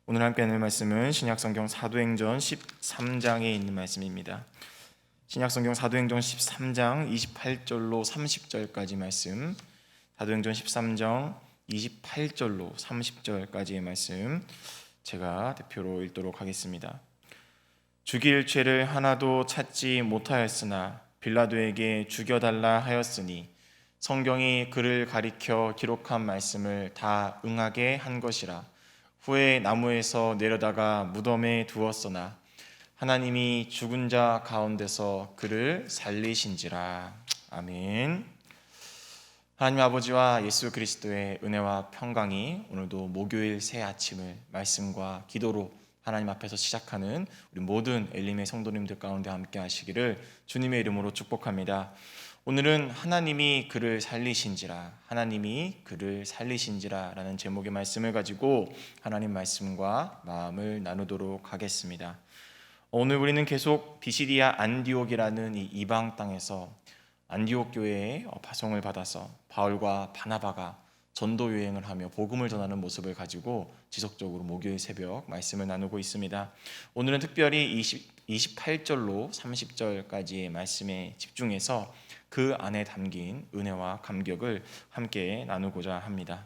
오늘 함께 나눌 말씀은 신약성경 사도행전 13장에 있는 말씀입니다. 신약성경 사도행전 13장 28절로 30절까지 말씀, 사도행전 13장 28절로 30절까지의 말씀 제가 대표로 읽도록 하겠습니다. 죽일 죄를 하나도 찾지 못하였으나 빌라도에게 죽여달라 하였으니 성경이 그를 가리켜 기록한 말씀을 다 응하게 한 것이라. 후에 나무에서 내려다가 무덤에 두었으나 하나님이 죽은 자 가운데서 그를 살리신지라. 아멘. 하나님 아버지와 예수 그리스도의 은혜와 평강이 오늘도 목요일 새 아침을 말씀과 기도로 하나님 앞에서 시작하는 우리 모든 엘림의 성도님들 가운데 함께 하시기를 주님의 이름으로 축복합니다. 오늘은 하나님이 그를 살리신지라, 하나님이 그를 살리신지라 라는 제목의 말씀을 가지고 하나님 말씀과 마음을 나누도록 하겠습니다. 오늘 우리는 계속 비시디아 안디옥이라는 이 이방 땅에서 안디옥 교회에 파송을 받아서 바울과 바나바가 전도 여행을 하며 복음을 전하는 모습을 가지고 지속적으로 목요일 새벽 말씀을 나누고 있습니다. 오늘은 특별히 28절로 30절까지의 말씀에 집중해서 그 안에 담긴 은혜와 감격을 함께 나누고자 합니다.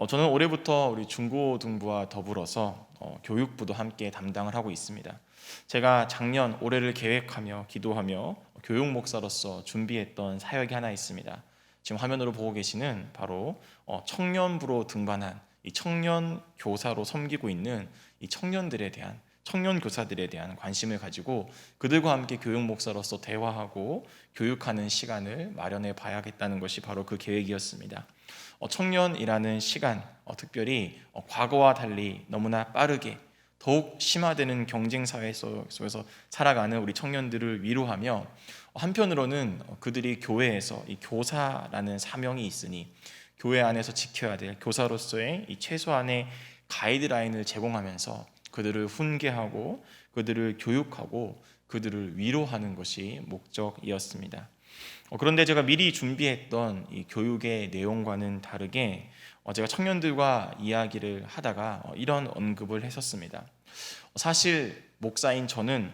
저는 올해부터 우리 중고등부와 더불어서 교육부도 함께 담당을 하고 있습니다. 제가 작년 올해를 계획하며 기도하며 교육 목사로서 준비했던 사역이 하나 있습니다. 지금 화면으로 보고 계시는 바로 청년부로 등반한 이 청년 교사로 섬기고 있는 이 청년들에 대한, 청년 교사들에 대한 관심을 가지고 그들과 함께 교육 목사로서 대화하고 교육하는 시간을 마련해 봐야겠다는 것이 바로 그 계획이었습니다. 청년이라는 시간, 특별히 과거와 달리 너무나 빠르게 더욱 심화되는 경쟁 사회 속에서 살아가는 우리 청년들을 위로하며, 한편으로는 그들이 교회에서 이 교사라는 사명이 있으니 교회 안에서 지켜야 될 교사로서의 이 최소한의 가이드라인을 제공하면서 그들을 훈계하고 그들을 교육하고 그들을 위로하는 것이 목적이었습니다. 그런데 제가 미리 준비했던 이 교육의 내용과는 다르게 제가 청년들과 이야기를 하다가 이런 언급을 했었습니다. 사실 목사인 저는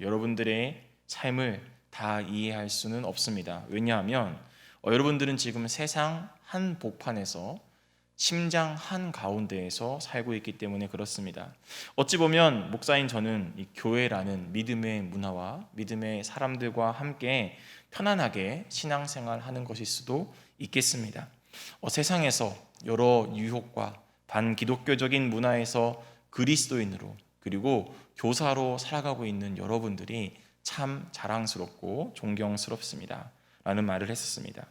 여러분들의 삶을 다 이해할 수는 없습니다. 왜냐하면 여러분들은 지금 세상 한복판에서 심장 한가운데에서 살고 있기 때문에 그렇습니다. 어찌 보면 목사인 저는 이 교회라는 믿음의 문화와 믿음의 사람들과 함께 편안하게 신앙생활 하는 것일 수도 있겠습니다. 세상에서 여러 유혹과 반기독교적인 문화에서 그리스도인으로 그리고 교사로 살아가고 있는 여러분들이 참 자랑스럽고 존경스럽습니다 라는 말을 했었습니다.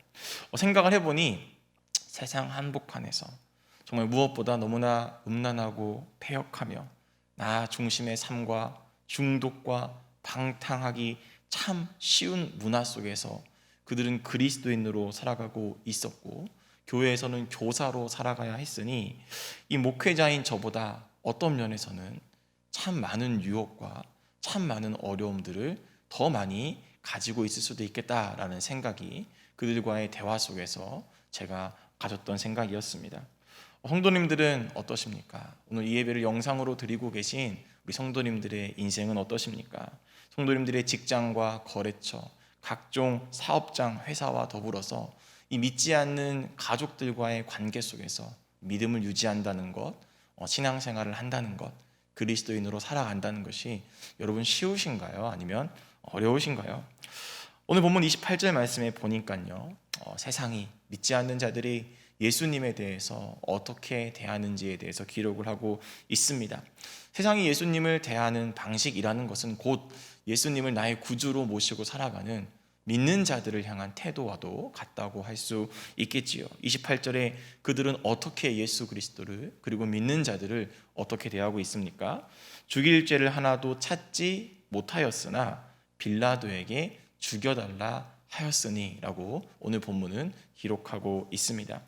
생각을 해보니 세상 한복판에서 정말 무엇보다 너무나 음란하고 패역하며 나 중심의 삶과 중독과 방탕하기 참 쉬운 문화 속에서 그들은 그리스도인으로 살아가고 있었고 교회에서는 교사로 살아가야 했으니 이 목회자인 저보다 어떤 면에서는 참 많은 유혹과 참 많은 어려움들을 더 많이 가지고 있을 수도 있겠다라는 생각이 그들과의 대화 속에서 제가 가졌던 생각이었습니다. 성도님들은 어떠십니까? 오늘 이 예배를 영상으로 드리고 계신 우리 성도님들의 인생은 어떠십니까? 성도님들의 직장과 거래처, 각종 사업장, 회사와 더불어서 이 믿지 않는 가족들과의 관계 속에서 믿음을 유지한다는 것, 신앙생활을 한다는 것, 그리스도인으로 살아간다는 것이 여러분 쉬우신가요? 아니면 어려우신가요? 오늘 본문 28절 말씀에 보니까요, 세상이 믿지 않는 자들이 예수님에 대해서 어떻게 대하는지에 대해서 기록을 하고 있습니다. 세상이 예수님을 대하는 방식이라는 것은 곧 예수님을 나의 구주로 모시고 살아가는 믿는 자들을 향한 태도와도 같다고 할 수 있겠지요. 28절에 그들은 어떻게 예수 그리스도를 그리고 믿는 자들을 어떻게 대하고 있습니까? 죽일 죄를 하나도 찾지 못하였으나 빌라도에게 죽여달라 하였으니 라고 오늘 본문은 기록하고 있습니다.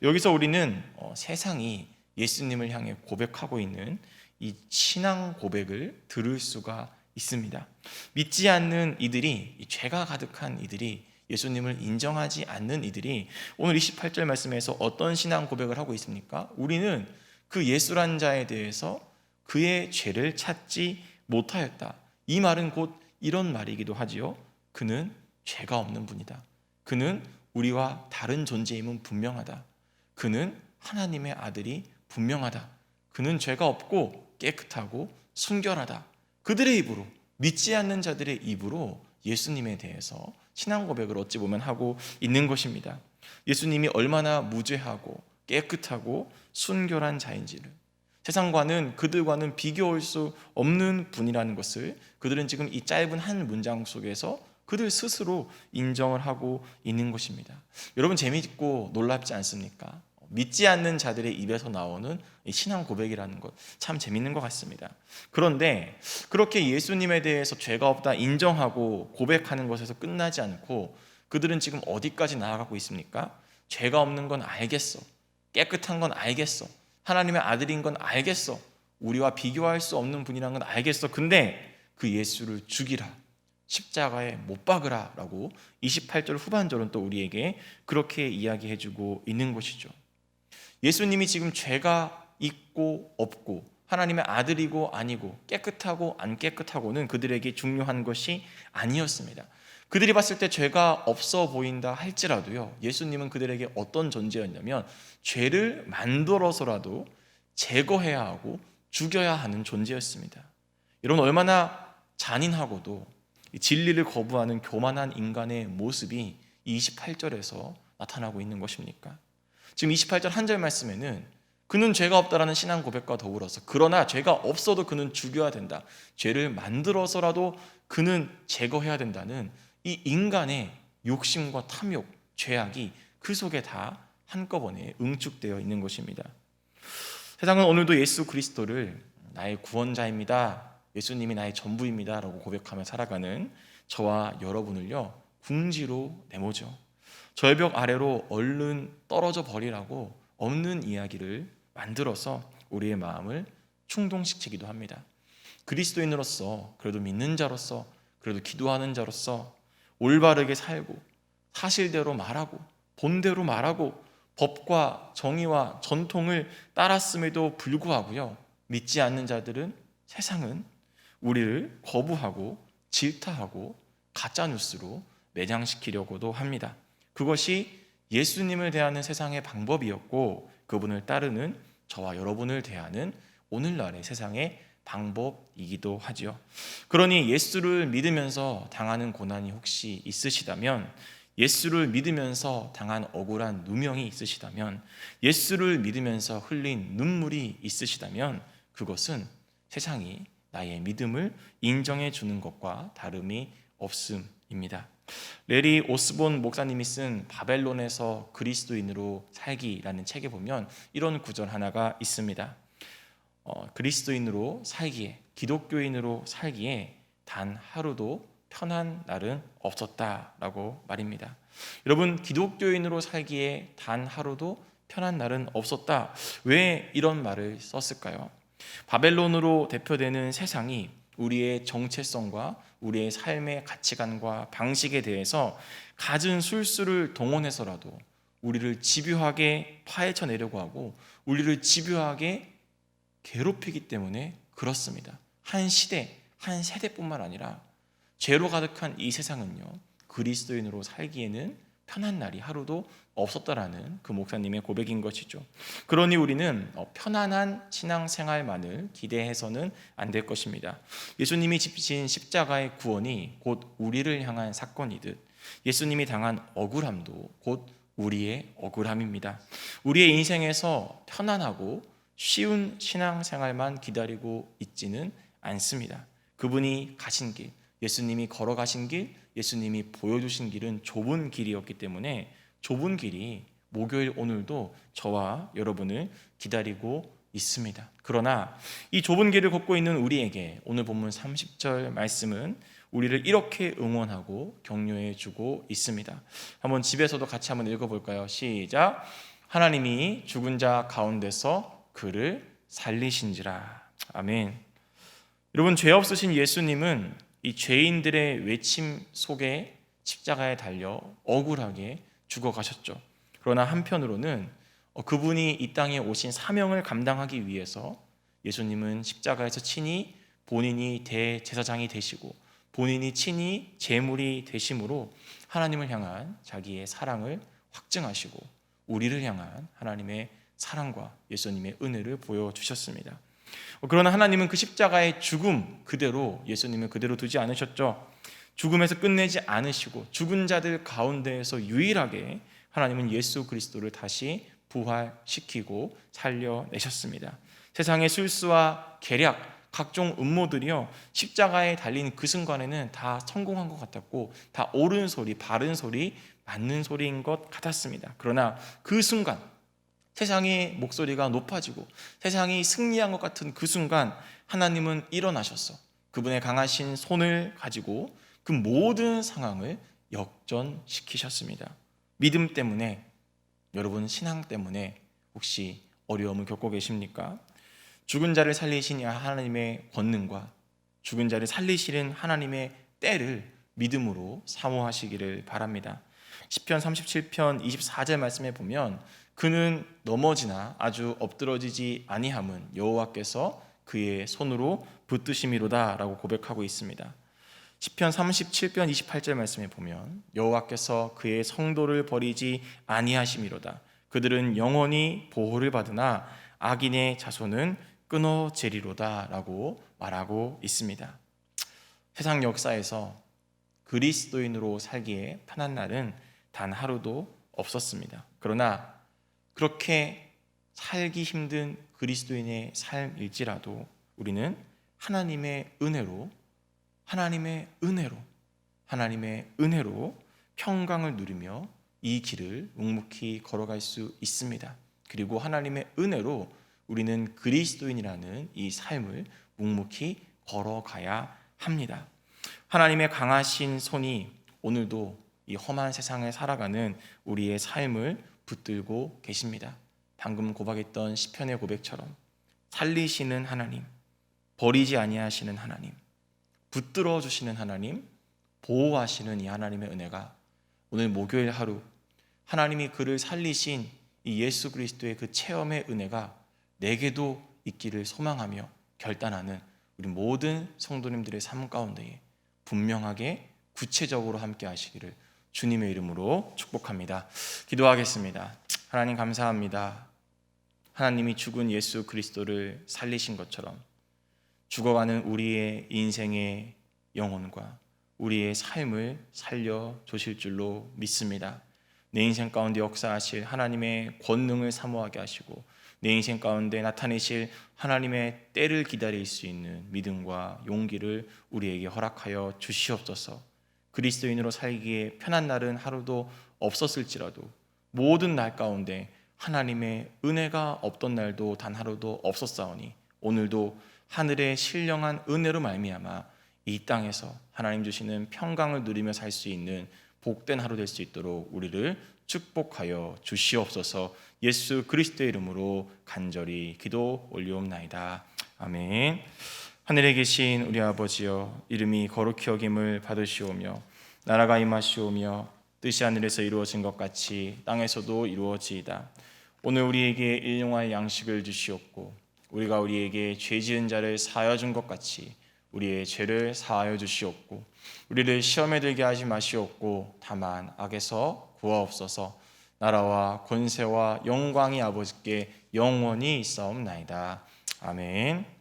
여기서 우리는 세상이 예수님을 향해 고백하고 있는 이 신앙 고백을 들을 수가 있습니다. 믿지 않는 이들이, 죄가 가득한 이들이, 예수님을 인정하지 않는 이들이 오늘 28절 말씀에서 어떤 신앙 고백을 하고 있습니까? 우리는 그 예수란 자에 대해서 그의 죄를 찾지 못하였다. 이 말은 곧 이런 말이기도 하지요. 그는 죄가 없는 분이다. 그는 우리와 다른 존재임은 분명하다. 그는 하나님의 아들이 분명하다. 그는 죄가 없고 깨끗하고 순결하다. 그들의 입으로, 믿지 않는 자들의 입으로 예수님에 대해서 신앙 고백을 어찌 보면 하고 있는 것입니다. 예수님이 얼마나 무죄하고 깨끗하고 순결한 자인지를, 세상과는 그들과는 비교할 수 없는 분이라는 것을 그들은 지금 이 짧은 한 문장 속에서 그들 스스로 인정을 하고 있는 것입니다. 여러분, 재미있고 놀랍지 않습니까? 믿지 않는 자들의 입에서 나오는 신앙 고백이라는 것 참 재밌는 것 같습니다. 그런데 그렇게 예수님에 대해서 죄가 없다 인정하고 고백하는 것에서 끝나지 않고 그들은 지금 어디까지 나아가고 있습니까? 죄가 없는 건 알겠어. 깨끗한 건 알겠어. 하나님의 아들인 건 알겠어. 우리와 비교할 수 없는 분이라는 건 알겠어. 근데 그 예수를 죽이라. 십자가에 못 박으라 라고 28절 후반절은 또 우리에게 그렇게 이야기해주고 있는 것이죠. 예수님이 지금 죄가 있고 없고 하나님의 아들이고 아니고 깨끗하고 안 깨끗하고는 그들에게 중요한 것이 아니었습니다. 그들이 봤을 때 죄가 없어 보인다 할지라도요, 예수님은 그들에게 어떤 존재였냐면 죄를 만들어서라도 제거해야 하고 죽여야 하는 존재였습니다. 여러분, 얼마나 잔인하고도 진리를 거부하는 교만한 인간의 모습이 28절에서 나타나고 있는 것입니까? 지금 28절 한 절 말씀에는 그는 죄가 없다라는 신앙 고백과 더불어서 그러나 죄가 없어도 그는 죽여야 된다, 죄를 만들어서라도 그는 제거해야 된다는 이 인간의 욕심과 탐욕, 죄악이 그 속에 다 한꺼번에 응축되어 있는 것입니다. 세상은 오늘도 예수 그리스도를 나의 구원자입니다, 예수님이 나의 전부입니다 라고 고백하며 살아가는 저와 여러분을요 궁지로 내모죠. 절벽 아래로 얼른 떨어져 버리라고 없는 이야기를 만들어서 우리의 마음을 충동시키기도 합니다. 그리스도인으로서, 그래도 믿는 자로서, 그래도 기도하는 자로서 올바르게 살고 사실대로 말하고 본대로 말하고 법과 정의와 전통을 따랐음에도 불구하고요, 믿지 않는 자들은, 세상은 우리를 거부하고 질타하고 가짜뉴스로 매장시키려고도 합니다. 그것이 예수님을 대하는 세상의 방법이었고 그분을 따르는 저와 여러분을 대하는 오늘날의 세상의 방법이기도 하지요. 그러니 예수를 믿으면서 당하는 고난이 혹시 있으시다면, 예수를 믿으면서 당한 억울한 누명이 있으시다면, 예수를 믿으면서 흘린 눈물이 있으시다면 그것은 세상이 나의 믿음을 인정해 주는 것과 다름이 없음입니다. 레리 오스본 목사님이 쓴 바벨론에서 그리스도인으로 살기라는 책에 보면 이런 구절 하나가 있습니다. 그리스도인으로 살기에, 기독교인으로 살기에 단 하루도 편한 날은 없었다라고 말입니다. 여러분, 기독교인으로 살기에 단 하루도 편한 날은 없었다. 왜 이런 말을 썼을까요? 바벨론으로 대표되는 세상이 우리의 정체성과 우리의 삶의 가치관과 방식에 대해서 갖은 술수를 동원해서라도 우리를 집요하게 파헤쳐내려고 하고 우리를 집요하게 괴롭히기 때문에 그렇습니다. 한 시대, 한 세대뿐만 아니라 죄로 가득한 이 세상은요, 그리스도인으로 살기에는 편한 날이 하루도 없었다라는 그 목사님의 고백인 것이죠. 그러니 우리는 편안한 신앙생활만을 기대해서는 안 될 것입니다. 예수님이 지신 십자가의 구원이 곧 우리를 향한 사건이듯 예수님이 당한 억울함도 곧 우리의 억울함입니다. 우리의 인생에서 편안하고 쉬운 신앙생활만 기다리고 있지는 않습니다. 그분이 가신 길, 예수님이 걸어가신 길, 예수님이 보여주신 길은 좁은 길이었기 때문에 좁은 길이 목요일 오늘도 저와 여러분을 기다리고 있습니다. 그러나 이 좁은 길을 걷고 있는 우리에게 오늘 본문 30절 말씀은 우리를 이렇게 응원하고 격려해 주고 있습니다. 한번 집에서도 같이 한번 읽어볼까요? 시작. 하나님이 죽은 자 가운데서 그를 살리신지라. 아멘. 여러분, 죄 없으신 예수님은 이 죄인들의 외침 속에 십자가에 달려 억울하게 죽어가셨죠. 그러나 한편으로는 그분이 이 땅에 오신 사명을 감당하기 위해서 예수님은 십자가에서 친히 본인이 대제사장이 되시고 본인이 친히 제물이 되심으로 하나님을 향한 자기의 사랑을 확증하시고 우리를 향한 하나님의 사랑과 예수님의 은혜를 보여주셨습니다. 그러나 하나님은 그 십자가의 죽음 그대로 예수님을 그대로 두지 않으셨죠. 죽음에서 끝내지 않으시고 죽은 자들 가운데에서 유일하게 하나님은 예수 그리스도를 다시 부활시키고 살려내셨습니다. 세상의 술수와 계략, 각종 음모들이요 십자가에 달린 그 순간에는 다 성공한 것 같았고 다 옳은 소리, 바른 소리, 맞는 소리인 것 같았습니다. 그러나 그 순간 세상의 목소리가 높아지고 세상이 승리한 것 같은 그 순간 하나님은 일어나셨어. 그분의 강하신 손을 가지고 그 모든 상황을 역전시키셨습니다. 믿음 때문에, 여러분 신앙 때문에 혹시 어려움을 겪고 계십니까? 죽은 자를 살리신 하나님의 권능과 죽은 자를 살리시는 하나님의 때를 믿음으로 사모하시기를 바랍니다. 시편 37편 24절 말씀에 보면 그는 넘어지나 아주 엎드러지지 아니함은 여호와께서 그의 손으로 붙드심이로다 라고 고백하고 있습니다. 시편 37편 28절 말씀에 보면 여호와께서 그의 성도를 버리지 아니하심이로다. 그들은 영원히 보호를 받으나 악인의 자손은 끊어지리로다 라고 말하고 있습니다. 세상 역사에서 그리스도인으로 살기에 편한 날은 단 하루도 없었습니다. 그러나 그렇게 살기 힘든 그리스도인의 삶일지라도 우리는 하나님의 은혜로 평강을 누리며 이 길을 묵묵히 걸어갈 수 있습니다. 그리고 하나님의 은혜로 우리는 그리스도인이라는 이 삶을 묵묵히 걸어가야 합니다. 하나님의 강하신 손이 오늘도 이 험한 세상을 살아가는 우리의 삶을 붙들고 계십니다. 방금 고백했던 시편의 고백처럼 살리시는 하나님, 버리지 아니하시는 하나님, 붙들어 주시는 하나님, 보호하시는 이 하나님의 은혜가 오늘 목요일 하루 하나님이 그를 살리신 이 예수 그리스도의 그 체험의 은혜가 내게도 있기를 소망하며 결단하는 우리 모든 성도님들의 삶 가운데에 분명하게 구체적으로 함께 하시기를 주님의 이름으로 축복합니다. 기도하겠습니다. 하나님 감사합니다. 하나님이 죽은 예수 그리스도를 살리신 것처럼 죽어가는 우리의 인생의 영혼과 우리의 삶을 살려주실 줄로 믿습니다. 내 인생 가운데 역사하실 하나님의 권능을 사모하게 하시고 내 인생 가운데 나타내실 하나님의 때를 기다릴 수 있는 믿음과 용기를 우리에게 허락하여 주시옵소서. 그리스도인으로 살기에 편한 날은 하루도 없었을지라도 모든 날 가운데 하나님의 은혜가 없던 날도 단 하루도 없었사오니 오늘도 하늘의 신령한 은혜로 말미암아 이 땅에서 하나님 주시는 평강을 누리며 살 수 있는 복된 하루 될 수 있도록 우리를 축복하여 주시옵소서. 예수 그리스도의 이름으로 간절히 기도 올리옵나이다. 아멘. 하늘에 계신 우리 아버지여, 이름이 거룩히 여김을 받으시오며 나라가 임하시오며 뜻이 하늘에서 이루어진 것 같이 땅에서도 이루어지이다. 오늘 우리에게 일용할 양식을 주시옵고 우리가 우리에게 죄 지은 자를 사하여 준 것 같이 우리의 죄를 사하여 주시옵고 우리를 시험에 들게 하지 마시옵고 다만 악에서 구하옵소서. 나라와 권세와 영광이 아버지께 영원히 있사옵나이다. 아멘.